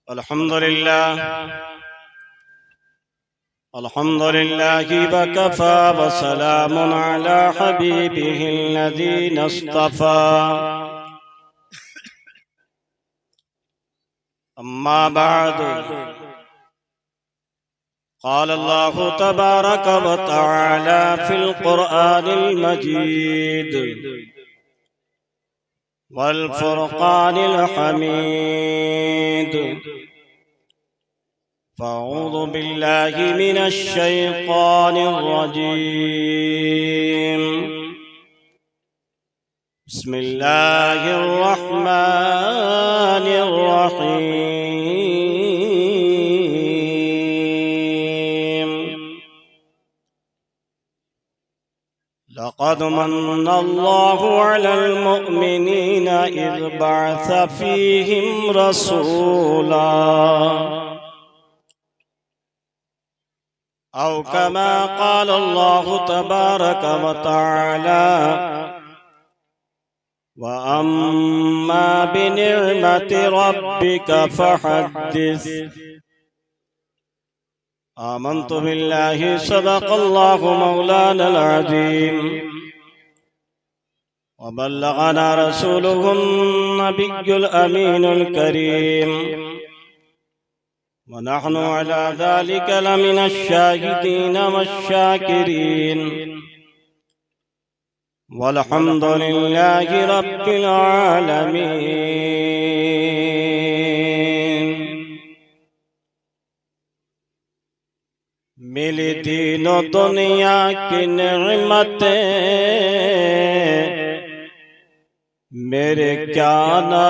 अल्हम्दुलिल्लाह वकफ़ा वसलामुन अला हबीबिही अल्लज़ीना इस्तफ़ा। अम्मा बअद, क़ाल अल्लाहु तबारक व तआला फ़िल क़ुरआनिल मजीद वल फ़ुरक़ानिल हमीद। फ़अऊज़ु बिल्लाहि मिनश शैतानिर रजीम। बिस्मिल्लाहिर रहमानिर रहीम। लक़द मन्नल्लाहु अलल मुअमिनीना इज़ बअस फ़ीहिम रसूला औ कमा क़ाल अल्लाहु तबारक व तआला व अम्मा बिनिअमति रब्बिका फ़हद्दिस। आमन्तु बिल्लाहि सदक़ल्लाहु मौलानल अज़ीम व बल्लगना रसूलुहुन नबियुल अमीनुल करीम व नहनु अला ज़ालिका लमिनश शाहिदीन वश्शाकिरीन वल्हम्दुलिल्लाहि रब्बिल आलमीन। मिली दीनो दुनिया की नेमतें मेरे क्या ना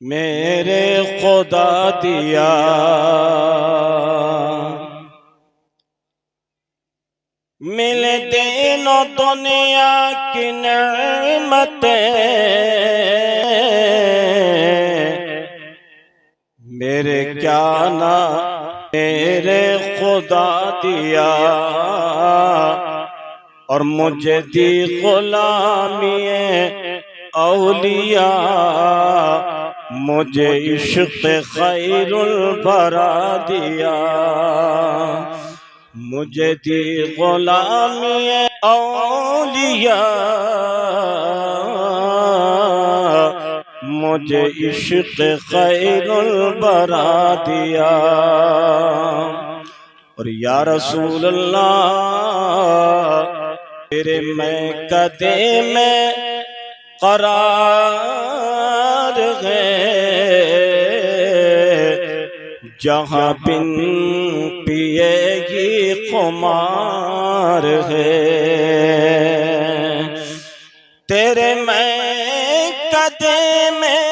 मेरे खुदा दिया। मिले दीनो दुनिया की नेमतें मेरे क्या ना मेरे खुदा दिया और मुझे दी गुलामी औलिया, मुझे इश्क़ खैरुल बरा दिया। मुझे दी गुलामी औलिया, मुझे इश्क़ खैरुल बरा दिया। और या रसूल अल्लाह तेरे मैं कदे में करार है, जहाँ बिन पिए की खुमार है। तेरे मैं कदे में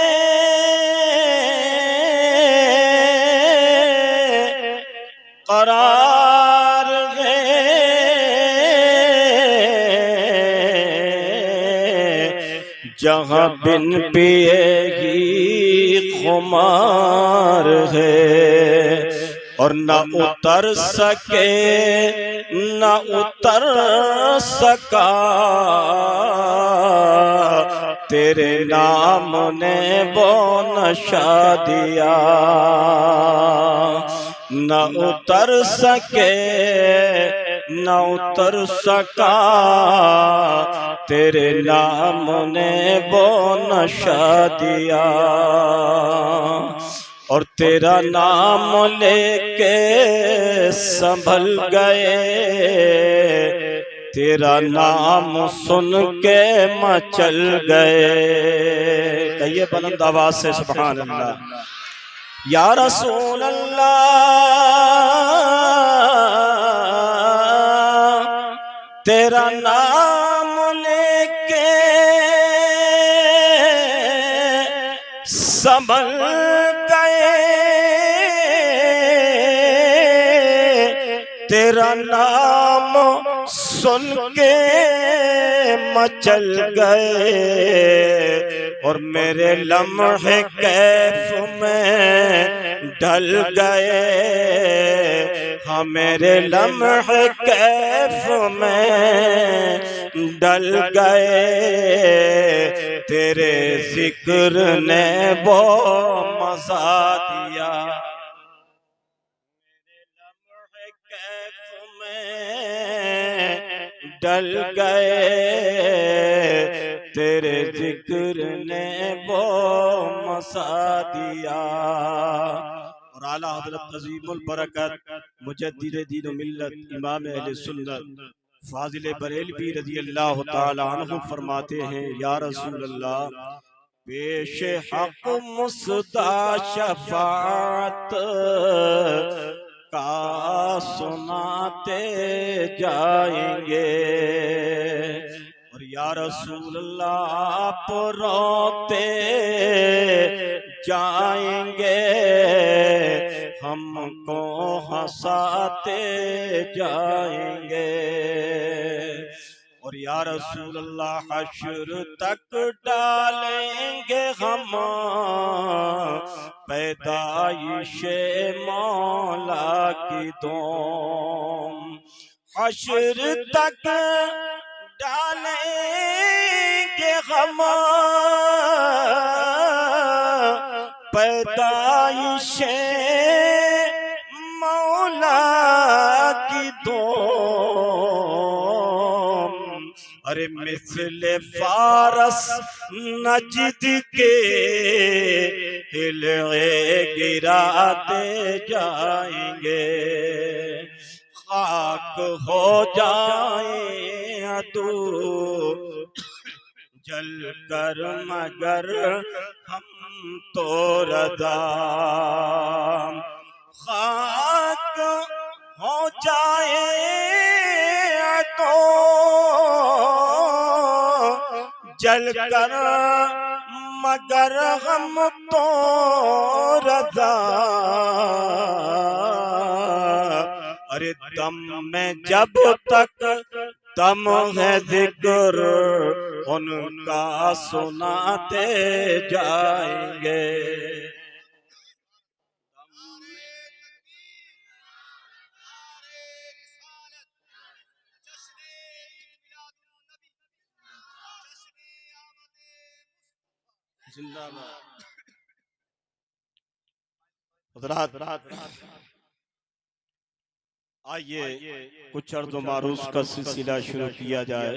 करार है, जहाँ बिन पिए की खुमार है। और न उतर सके न उतर सका तेरे नाम ने वो नशा दिया। न उतर सके न उतर सका तेरे नाम ने वो नशा दिया। और तेरा नाम लेके संभल गए, तेरा नाम सुन के मचल गए। कहिए बुलंद आवाज से सुभान अल्लाह। या रसूल अल्लाह तेरा नाम लेके संभल गए, तेरा नाम सुन के मचल गए। और मेरे लम्हे कैफ में ढल गए। हाँ मेरे लम्हे कैफ में ढल गए, तेरे जिक्र ने वो मजा दिया। मेरे लम्हे कैफ में ढल गए, तेरे जिक्र ने वो मसा दिया। और आला हज़रत अज़ीमुल बरकत मुजद्दिद दीन मिल्लत इमाम अहले सुन्नत फाजिल बरेलवी रज़ी अल्लाह ताला अन्हु फरमाते हैं, या रसूल अल्लाह पेश हक मुस्दा शफात का सुनाते जाएंगे। और या रसूल अल्लाह आप रोते जाएंगे, हमको हंसाते जाएंगे। और या रसूल अल्लाह हश्र तक डालेंगे हम पैदाइशे मौला की दोम। हश्र तक डालेंगे हम पैदाइशे मौला की दोम। अरे मिस्ले फारस नजद के हिलए गिराते जाएंगे, खाक हो जाए तू जल कर मगर हम तो रदा। खाक हो जाए तो जल कर मगर हम तो रदा। अरे दम में जब तक दम है जिक्र उनका सुनाते जाएंगे। आइए कुछ अर्ज़ व मारूफ का सिलसिला शुरू किया जाए।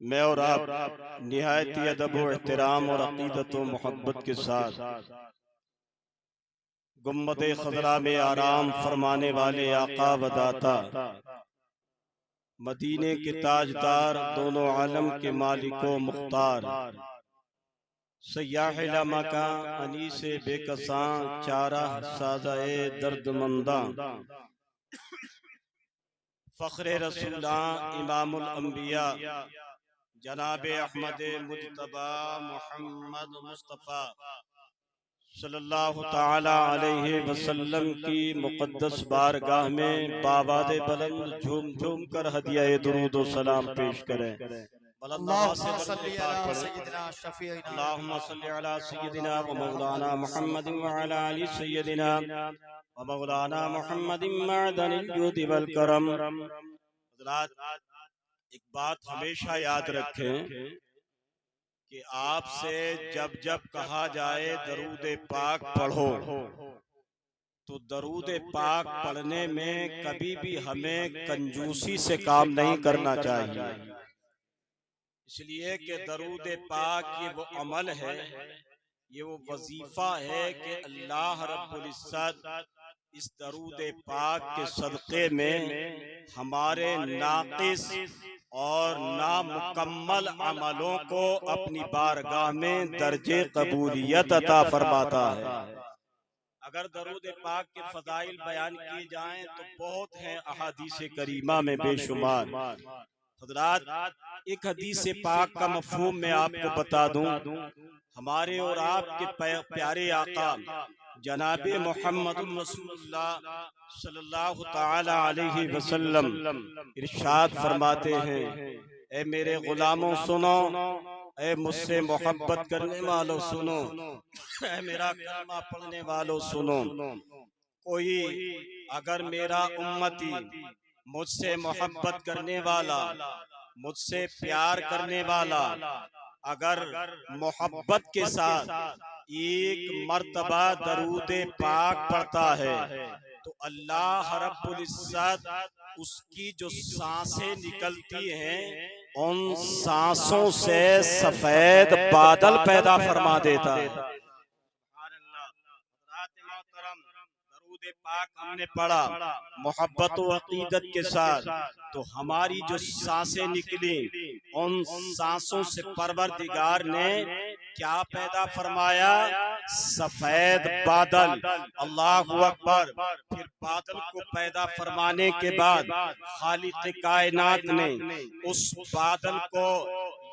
मैं और आप निहायती अदब व एहतराम और अक़ीदत व मोहब्बत के साथ गुम्बद खज़रा में आराम फरमाने वाले आका व दाता मदीने के ताजदार दोनों आलम के मालिको मुख्तार सयाह लामका अनीसे बेकसां चारा साज़ाए दर्दमंदा फ़ख्रे रसूलां इमामुल अंबिया जनाबे अहमद मुज्तबा मोहम्मद मुस्तफ़ा सल्लल्लाहु ताला अलैहि वसल्लम की मुक़द्दस बारगाह में बाबादे बुलंद झूम झूम कर हदिया दुरूद व सलाम पेश करें। अल्लाहुम्मा सल्ली अला सय्यिदिना व मौलाना मुहम्मदिन व अला आलि सय्यिदिना व मौलाना मुहम्मदिन मअदनिल जुद वल करम। हज़रात एक बात हमेशा याद रखें कि आपसे जब जब कहा जाए दरूद पाक पढ़ो तो दरूद पाक पढ़ने में कभी भी हमें कंजूसी से काम नहीं करना चाहिए, इसलिए कि दरूद पाक ये वो अमल है, ये वो वजीफा है कि अल्लाह रब्बुल इज्जत इस दरूद पाक के सदक़े में हमारे नाक़िस और नामुकम्मल अमलों को अपनी बारगाह में दर्जे कबूलियत अता फरमाता है। अगर दरूद पाक के फजाइल बयान किए जाएं तो बहुत हैं अहादीस करीमा में बेशुमार। हज़रात एक हदीस पाक का मफ़हूम मैं आपको बता दूं। हमारे और आपके प्यारे आका जनाबे मोहम्मद रसूलुल्लाह सल्लल्लाहु ताला अलैहि वसल्लम इरशाद फरमाते हैं, ए मेरे गुलामों सुनो, ऐ मुझसे मोहब्बत करने वालों सुनो, ऐ मेरा कलमा पढ़ने वालों सुनो। कोई अगर मेरा उम्मती मुझसे मोहब्बत करने वाला, मुझसे प्यार करने वाला अगर मोहब्बत के साथ एक मर्तबा दरूद पाक पढ़ता है तो अल्लाह रब्बुल इज्जत उसकी जो सांसें निकलती हैं उन सांसों से सफेद बादल पैदा फरमा देता है। दरूद पाक हमने पढ़ा मोहब्बत व अकीदत के साथ, तो हमारी जो सांसें निकली उन सांसों से परवरदिगार ने क्या पैदा फरमाया? सफेद बादल। अल्लाहु अकबर। फिर बादल को पैदा फरमाने के बाद खालिक कायनात ने उस बादल को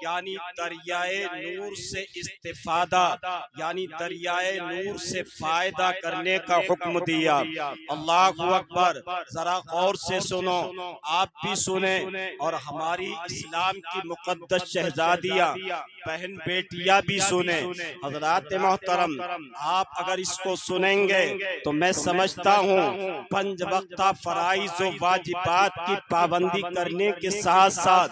यानी दरियाए नूर से इस्तिफादा यानी दरियाए नूर से फायदा करने का हुक्म दिया। अल्लाहु अकबर। जरा गौर से सुनो, आप भी सुने और हमारी इस्लाम की मुकद्दस शहजादियाँ बहन बेटियां भी सुने। हजरात मोहतरम, आप अगर इसको सुनेंगे तो मैं समझता हूँ पंज वक्ता फराइज व वाजिबात की पाबंदी करने के साथ साथ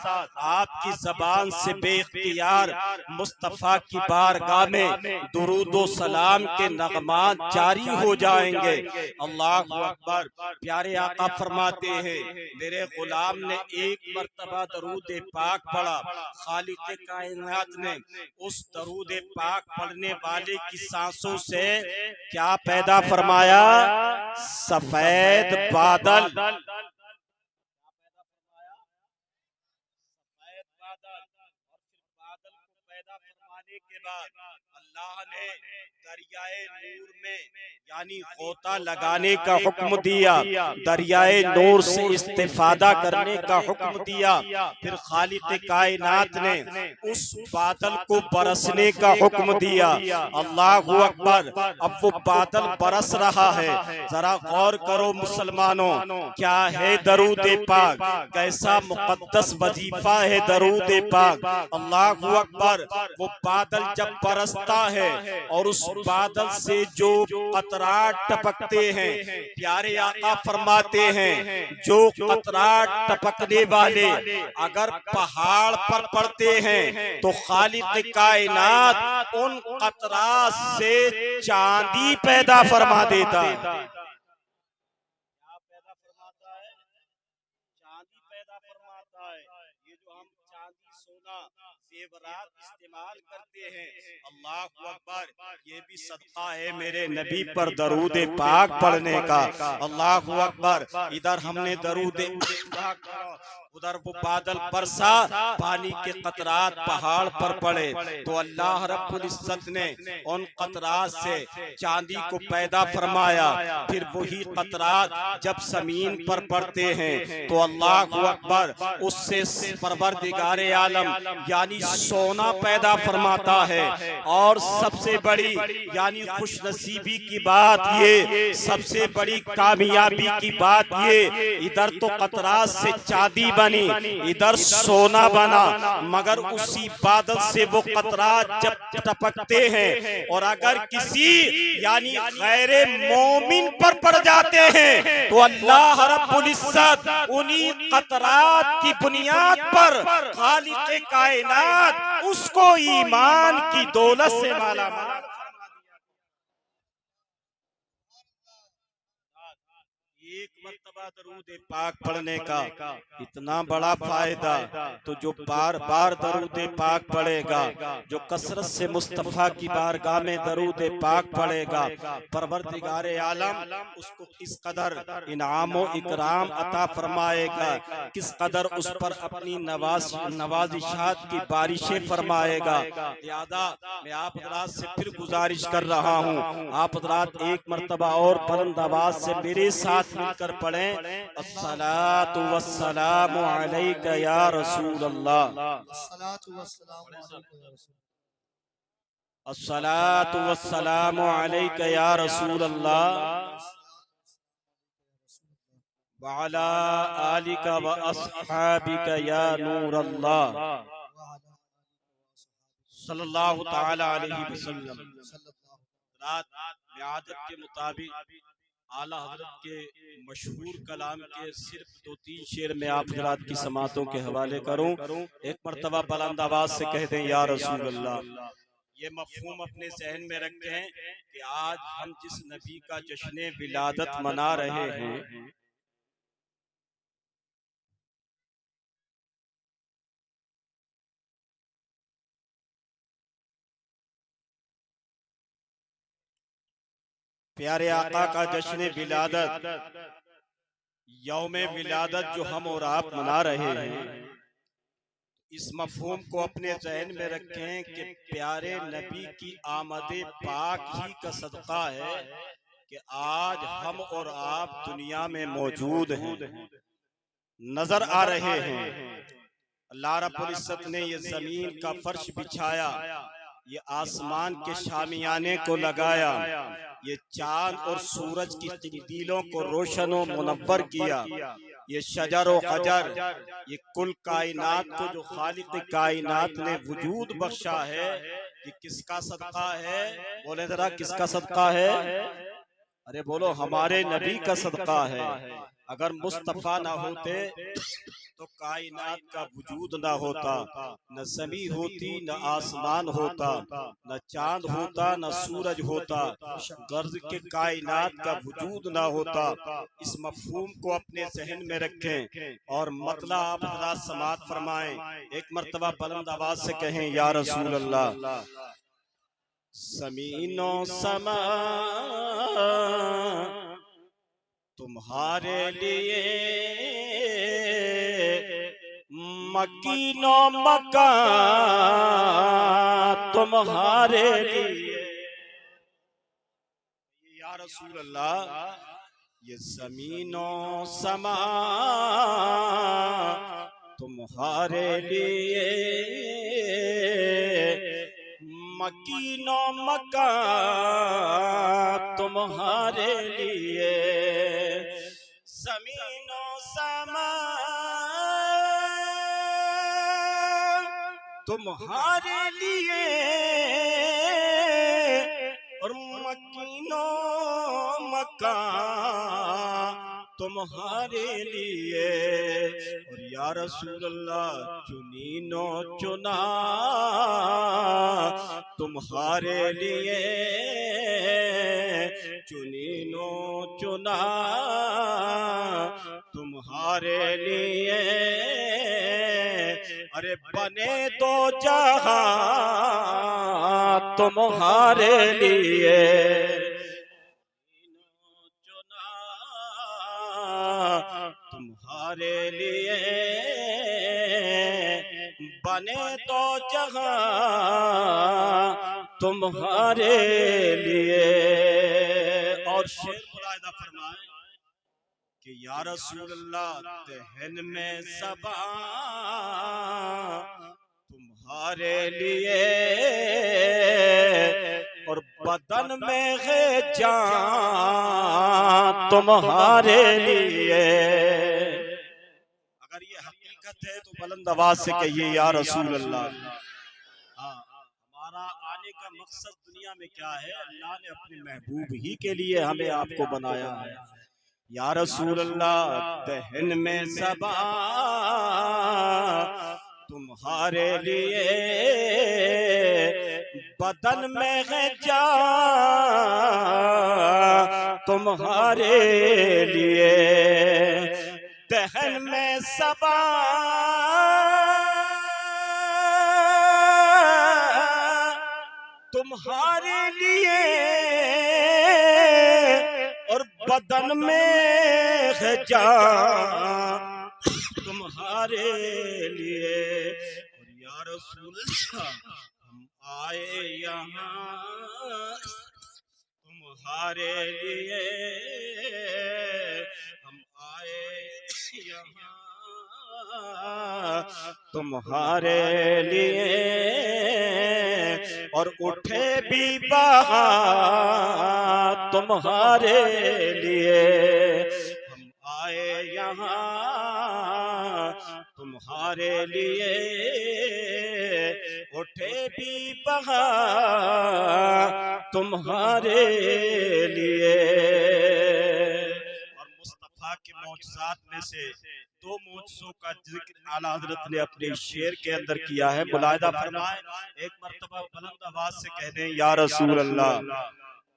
आपकी जबान से बेख्तियार मुस्तफ़ा की बारगाह में दुरूद व सलाम के नगमात जारी हो जाएंगे। अल्लाह अकबर। प्यारे आका फरमाते हैं, मेरे गुलाम ने एक मर्तबा दरूद पाक पढ़ा, खालिक कायनात ने उस दरूद पाक पढ़ने वाले की सांसों से क्या पैदा फरमाया? सफेद बादल। बादल को पैदा फरमाने के बाद अल्लाह ने दरियाए नूर में यानी गोता लगाने का हुक्म दिया, दरियाए नूर से इस्तिफादा करने का हुक्म दिया। फिर खालिक कायनात ने उस बादल को बरसने का हुक्म दिया। अल्लाहु अकबर। अब वो बादल बरस रहा है। जरा गौर करो मुसलमानों, क्या है दरूद पाक, कैसा मुकद्दस वजीफा है दरूद पाक। अल्लाहु अकबर। वो बादल जब बरसता है और उस बादल से जो कतरात टपकते हैं, प्यारे आका फरमाते हैं जो कतरात टपकने वाले अगर पहाड़ पर पड़ते हैं तो खालिक कायनात उन कतरात से चांदी पैदा फरमा देता है। पैदा फरमाता है, चांदी पैदा फरमाता है। ये जो हम चांदी सोना जेवरात इस्तेमाल करते हैं, अल्लाहु अकबर, ये भी सदका है मेरे नबी पर दरूद पाक पढ़ने का। अल्लाहु अकबर। इधर हमने दरूद पाक, उधर वो बादल बरसा, पानी के कतरात पहाड़ पर पड़े तो अल्लाह रब्बुल इज्जत ने उन कतरात से चांदी को पैदा फरमाया। फिर वही कतरात जब जमीन पर पड़ते हैं तो अल्लाहु अकबर, उससे परवरदिगारे आलम यानी सोना पैदा फरमाता है। और सबसे बड़ी यानी खुशनसीबी की बात ये, सबसे बड़ी कामयाबी की बात ये, इधर तो कतरात से चांदी बनी, इधर सोना बना, मगर उसी बादल से वो कतरात जब टपकते हैं और अगर किसी यानी गैरे मोमिन पर पड़ जाते हैं तो अल्लाह रब्बुल इज्जत उन्हीं कतरात की बुनियाद पर खालिक कायनात उसको ईमान की दौलत से माला माल। एक मर्तबा दरूद पाक पढ़ने का इतना बड़ा फायदा, तो जो बार बार दरूद पाक पढ़ेगा, जो कसरत से मुस्तफ़ा की बारगाह में दरूद पाक पढ़ेगा, परवरदिगारे आलम उसको किस कदर इनाम व इकराम अता फरमाएगा, किस कदर उस पर अपनी नवाजिशात की बारिशें फरमाएगा। लिहाजा मैं आप हज़रात से फिर गुजारिश कर रहा हूँ, आप हज़रात एक मर्तबा और बुलंद आवाज से मेरे साथ मिलकर पढ़ें, अस्सलातु वस्सलामु अलैका या रसूल अल्लाह, अस्सलातु वस्सलामु अलैका या रसूल अल्लाह, व अला आलिका व अस्हाबिका या नूर अल्लाह। सल्लल्लाहु ताला अलैहि वसल्लम। रात मियादत के मुताबिक आला हजरत के मशहूर कलाम के सिर्फ 2-3 शेर में आप हजरात की समातों के हवाले करूं। एक मर्तबा बुलंद आवाज से कह दें या रसूल अल्लाह। ये मफहूम अपने जहन में रखें कि आज हम जिस नबी का जश्न विलादत मना रहे हैं, प्यारे आका का जश्न विलादत, यौम विलादत जो हम और आप मना रहे हैं, इस मफहूम को अपने जहन में रखें कि प्यारे नबी की आमदे पाक ही का सदका है कि आज हम और आप दुनिया में मौजूद हैं, नजर आ रहे हैं। अल्लाह रब्बुल इज्जत ने ये जमीन का फर्श बिछाया, ये आसमान के शामियाने को लगाया, ये चांद और सूरज की तब्दीलों को रोशन और मुनव्वर किया, ये शजर और हजर, ये कुल कायनात को जो खालिक कायनात ने वजूद बख्शा है, ये किसका सदका है? बोले जरा किसका सदका है? अरे बोलो हमारे नबी का सदका है। अगर मुस्तफा ना होते तो कायनात का वजूद ना होता, न ज़मीं होती, न आसमान होता, न चांद होता, न सूरज होता, गर्ज के कायनात का वजूद ना होता। इस मफहूम को अपने जहन में रखें और मतलब आप हज़रात समात फरमाएं। एक मर्तबा बुलंद आवाज से कहें या रसूल अल्लाह। ज़मीनो समा तुम्हारे लिए, मकीनो मकान तुम्हारे लिए। या रसूल अल्लाह, ये ज़मीनो समा तुम्हारे लिए, मकीनो मकान तुम्हारे लिए। ज़मीनो समा तुम्हारे लिए और मकीनो मकान तुम्हारे लिए। और या रसूल अल्लाह, चुनीनो चुना तुम्हारे लिए, चुनीनो चुना तुम्हारे लिए। अरे बने दो जहां तुम्हारे लिए, चुना तुम्हारे लिए। बने दो जहां तुम्हारे लिए। और शेर मुलाहिदा फरमाए कि या रसूल अल्लाह, दहन में ज़बान तुम्हारे लिए और बदन में है जान तुम्हारे लिए। अगर ये हकीकत है तो बुलंद आवाज से कहिए या रसूल अल्लाह। हाँ, हमारा आने का मकसद दुनिया में क्या है? अल्लाह ने अपने महबूब ही के लिए हमें आपको बनाया है। या रसूल अल्लाह, दहन में ज़बान तुम्हारे लिए, बदन में है जान तुम्हारे लिए। दहन में ज़बान तुम्हारे लिए और बदन में है जान तुम्हारे लिए। और या रसूल अल्लाह, हम आए यहाँ तुम्हारे लिए, हम आए यहाँ तुम्हारे लिए। और उठे भी बहार तुम्हारे लिए, हम आए यहाँ तुम्हारे लिए उठे भी बहार तुम्हारे लिए। और मुस्तफा के मौजज़ात में से दो मौजज़ों का जिक्र आला हज़रत ने अपने शेर के अंदर किया है। मुलाहिदा फरमाए, एक मर्तबा बुलंद आवाज से कह दें या रसूल अल्लाह,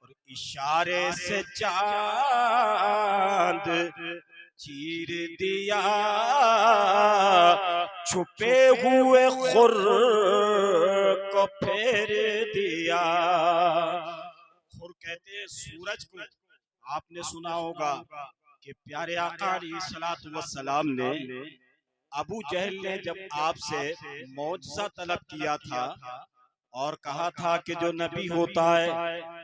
और इशारे से चांद चीर दिया छुपे हुए खुर को फेर दिया। खुर कहते हैं सूरज को। आपने सुना होगा कि प्यारे आका अलैहिस्सलातु वस्सलाम ने, अबू जहल ने जब आपसे मौजज़ा तलब किया था और कहा था कि जो नबी होता है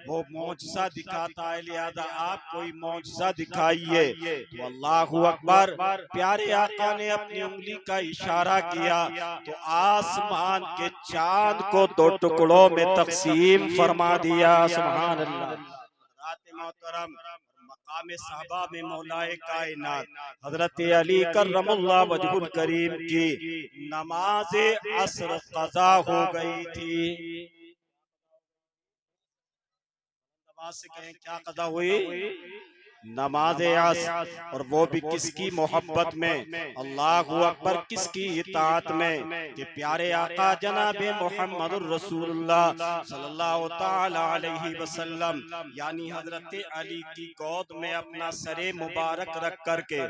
वो मौजज़ा दिखाता है, लिहाजा आप कोई मौजज़ा दिखाइए, तो अल्लाहु अकबर, प्यारे आका ने अपनी उंगली का इशारा किया तो आसमान के चांद को दो टुकड़ों में तकसीम फरमा दिया। सुभान अल्लाह। रात मोहतरम मकाम साहबा में मौलाए कायनात हजरत अली करमल्लाहु वजहुल करीम की नमाज असर क़ज़ा हो गई थी। नमाज से कहें क्या क़ज़ा हुई? नमाज असर। और वो भी किसकी मोहब्बत में? अल्लाहु अकबर, किसकी इताअत में? कि प्यारे आका जनाबे मोहम्मदुर रसूलुल्लाह सल्लल्लाहु ताला अलैहि वसल्लम यानी हजरत अली की गोद में अपना सरे मुबारक रख करके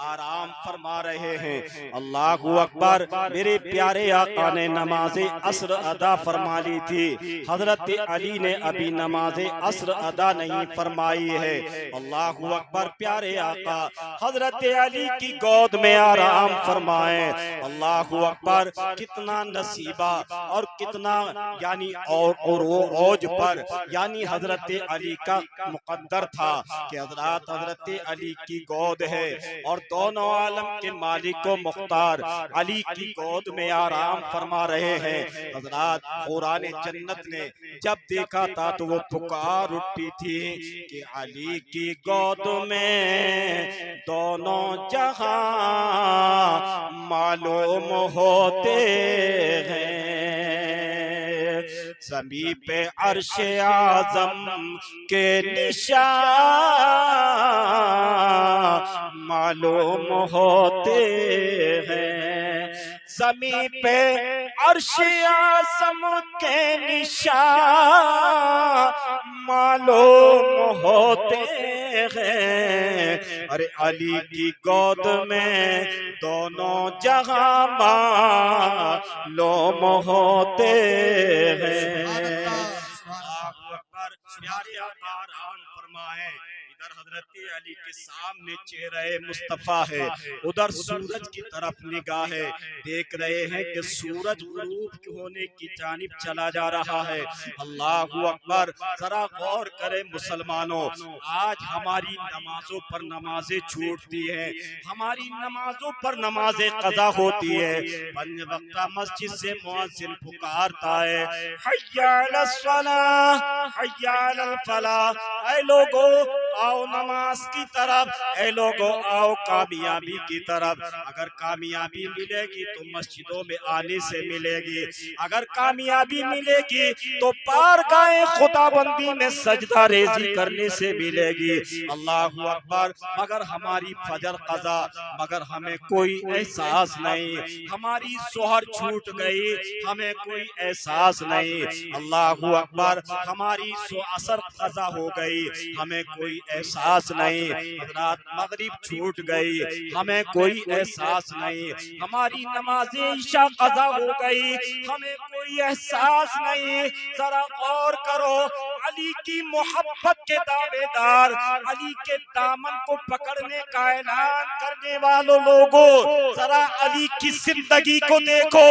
आराम फरमा रहे हैं। अल्लाहु अकबर, मेरे प्यारे आका ने नमाज असर अदा फरमा ली थी। हजरत अली ने अभी नमाज असर अदा नहीं फरमाई है। अल्लाह अकबर, प्यारे आका हजरत अली की गोद में आराम फरमाए। अल्लाह अकबर, कितना नसीबा और कितना यानी और वो औज पर यानी हजरत अली का मुकद्दर था कि हजरत अली की गोद है और दोनों आलम के मालिक व मुख्तार अली की गोद में आराम फरमा रहे हैं। हजरत कुरान जन्नत ने जब देखा था तो वो पुकार उठी थी कि अली की गोद में दोनों जहां मालूम होते हैं। ज़मीं पे अर्श आज़म के निशान मालूम होते हैं। ज़मीं पे अर्श आज़म के निशान मालूम होते हैं। अरे अली की गोद में दोनों जहां मालूम होते हैं। प्यारे आका आराम फरमाए। इधर हजरत अली के सामने चेहरे मुस्तफा है, उधर सूरज की तरफ निगाह है। देख रहे हैं कि सूरज गुरूब होने की जानिब चला जा रहा है। अल्लाहु अकबर, जरा गौर करें मुसलमानों, आज हमारी नमाजों पर नमाजें छूटती हैं, हमारी नमाजों पर नमाजें कज़ा होती है। पंज वक्ता मस्जिद से मुअज्जिन पुकारता है, हय्या अलस सलाह हय्या अलल फलाह, ऐ लोगो आओ नमाज की तरफ, ऐ लोगो आओ कामयाबी की तरफ। अगर कामयाबी मिलेगी तो मस्जिदों में आने से मिलेगी, अगर कामयाबी मिलेगी तो बारगाहे खुदाबंदी में सजदा रेजी करने से मिलेगी। अल्लाहु अकबर, मगर हमारी फजर कज़ा, मगर हमें कोई एहसास नहीं, हमारी सोहर छूट गई, हमें कोई एहसास नहीं। अल्लाहु अकबर, हमारी असर कज़ा हो गई, हमें कोई एहसास नहीं। हज़रात मगरिब छूट गई, हमें कोई एहसास नहीं। हमारी नमाज़े इशा कज़ा हो गई, हमें कोई एहसास नहीं। जरा गौर करो, अली की मोहब्बत के दावेदार, अली के दामन को पकड़ने का ऐलान करने वालों लोगों, जरा अली की जिंदगी को देखो।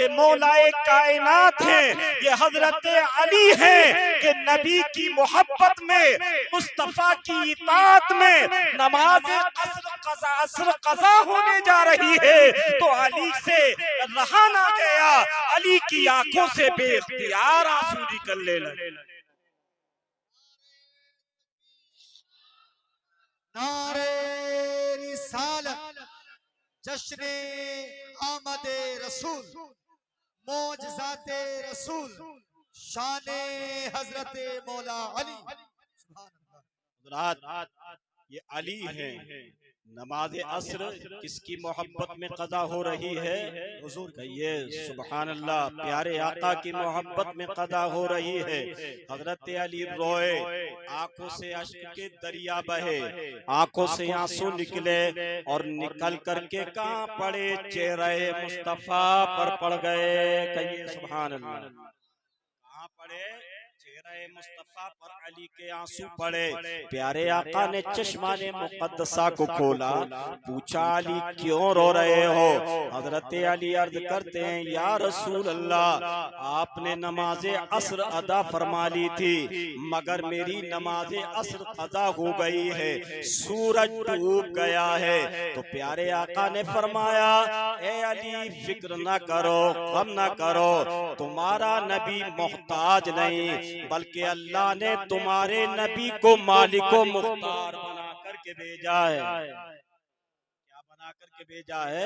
ये मौलाए कायनात हैं, ये हजरत अली हैं कि नबी की मोहब्बत में, मुस्तफा की इताअत में नमाज असर कज़ा होने जा रही है तो अली से रहा ना गया, अली की आंखों से बेइख्तियार आंसू निकलने लगे। नारे रिसालत जश्न आमदे रसूल, मौजज़ाते रसूल, शान हजरत मौला अली। ये अली है। नमाज असर किसकी मोहब्बत में कदा हो रही है? हुजूर कहिए सुभान अल्लाह। प्यारे आका की मोहब्बत में कदा हो रही है। हजरत अली रोए, आंखों से अश्क के दरिया बहे, आंखों से आंसू निकले और निकल करके कहाँ पड़े? चेहरे मुस्तफा पर पड़ गए। कहिए सुभान अल्लाह। कहाँ पड़े? चेहरे मुस्तफा पर अली के आंसू पड़े। प्यारे आका ने चश्माने मुकद्दसा को खोला, पूछा अली क्यों रो रहे हो? हजरत अली अर्ज करते हैं या रसूल अल्लाह, आपने नमाज असर अदा फरमा ली थी, मगर मेरी नमाज असर अदा हो गई है, सूरज डूब गया है। तो प्यारे आका ने फरमाया ए अली फिक्र न करो, गम न करो, तुम्हारा नबी मोहताज नहीं, बल्कि अल्लाह ने तुम्हारे नबी को मालिको मुख्तार बना करके भेजा है। क्या बना करके भेजा है?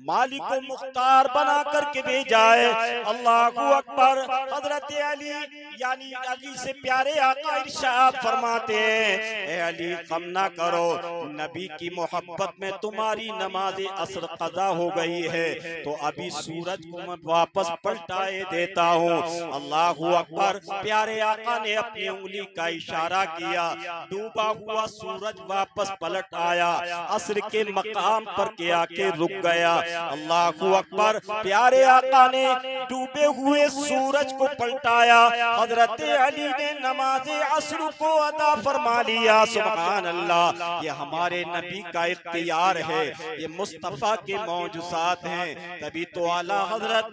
मालिको मुख्तार बना करके भेजा है। अल्लाहु अकबर। हजरत अली यानी अली से प्यारे आका इरशाद फरमाते हैं ए अली गम ना करो, नबी की मोहब्बत में तुम्हारी नमाज असर कज़ा हो गई है, तो अभी सूरज को मैं वापस पलटाए देता हूँ। अल्लाहु अकबर। प्यारे आका ने अपनी उंगली का इशारा किया, डूबा हुआ सूरज वापस पलट आया, असर के मकाम पर के आके रुक गया। अल्लाहु अकबर। प्यारे आका ने डूबे हुए सूरज को पलटाया, हजरत अली ने नमाज असर को अदा फरमा लिया। सुभान अल्लाह। ये हमारे नबी का इख्तियार है, ये मुस्तफा के मौजूदात हैं। तभी तो आला हजरत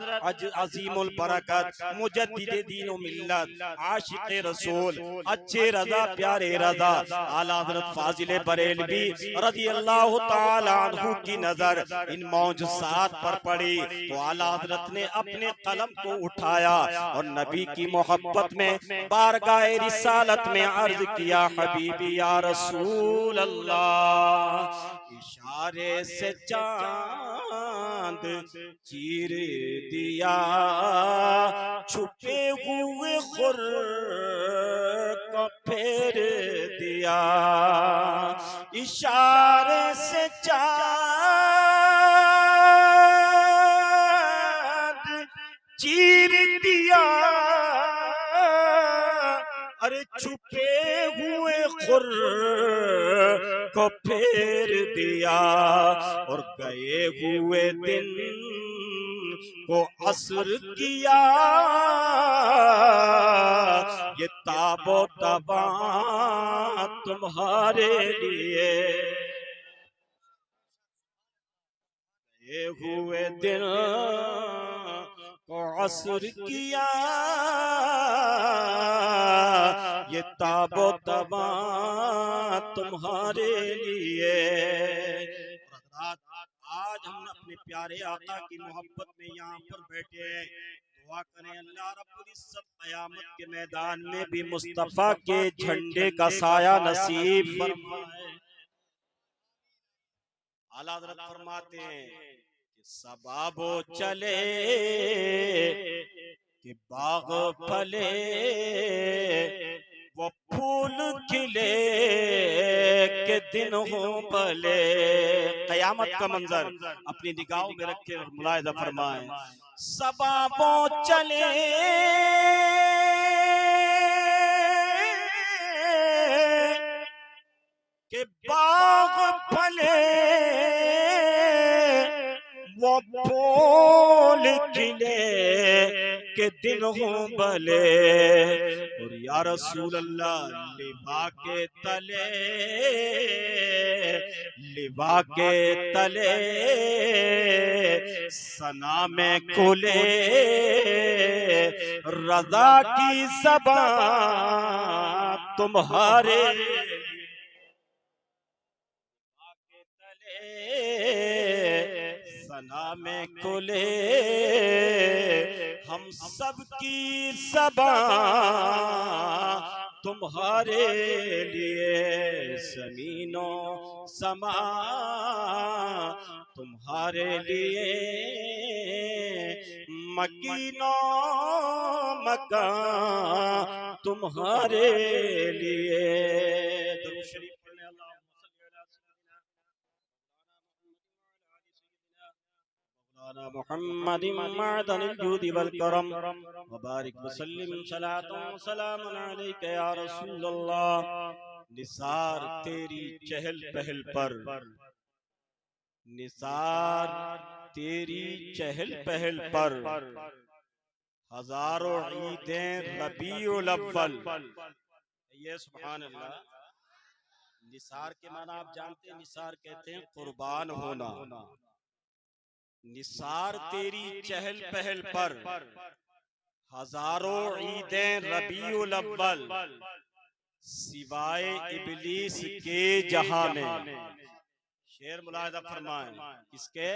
अजीमुल बरकत मुजद्दिद दीन व मिल्लत आशिक़े रसूल अच्छे रजा प्यारे रजा आला हजरत फाजिल बरेलवी रज़ी अल्लाह ताला अन्हु की नजर इन मौजूदात पर पड़ी, तो आला हजरत ने अपने कलम को उठाया और नबी की मोहब्बत में बारगाह रिसालत में अर्ज किया, हबीबी या रसूल अल्लाह, इशारे से चांद चीर दिया, छुपे हुए खुर को फेर दिया, इशारे से चीर दिया, अरे छुपे हुए खुर को फेर दिया, और गए हुए दिन को असर किया, ये ताबो तबा तुम्हारे लिए, गए हुए दिन को असर किया, ये ताबो तबा तुम्हारे लिए। आज हम अपने प्यारे आका की मोहब्बत में यहाँ पर बैठे हैं, दुआ करें अल्लाह रब्बुल इज्जत क़यामत के मैदान में भी मुस्तफा के झंडे का साया नसीब फरमाए। आला हज़रत फरमाते हैं कि सबाबो चले कि बाग फले, वो फूल खिले के दिन हो भले। कयामत का मंजर अपनी निगाहों में रखे और मुलाहिजा फरमाएं। सबाबों चले के बाग फले, वो फूल खिले के दिन हो भले, और या रसूल अल्लाह लिबा के तले, लिबा के तले सना में खुले, रज़ा की ज़बान तुम्हारे, सना में खुले हम सब की ज़बान तुम्हारे लिए ज़मीनो समा, तुम्हारे लिए मकीनो मकान, तुम्हारे लिए। दुरूद शरीफ पढ़ने अल्लाहुम्मा सल्ली अला सय्यिदिना मौलाना मुहम्मदिन मअदनिल जूदि वल करम व बारिक व सल्लिम सलातन व सलामुन अलैका या रसूल अल्लाह। निसार तेरी चहल पहल पर, निसार तेरी चहल पहल पर हजारों ईदें रबीउल अव्वल। ये सुभान अल्लाह। निसार के माना आप जानते हैं, निसार कहते हैं कुर्बान होना। निसार तेरी चहल पहल पर हजारों ईदें रबीउल अव्वल, सिवाय इबलीस के जहां में। शेर मुलाहिजा फरमाएं, किसके?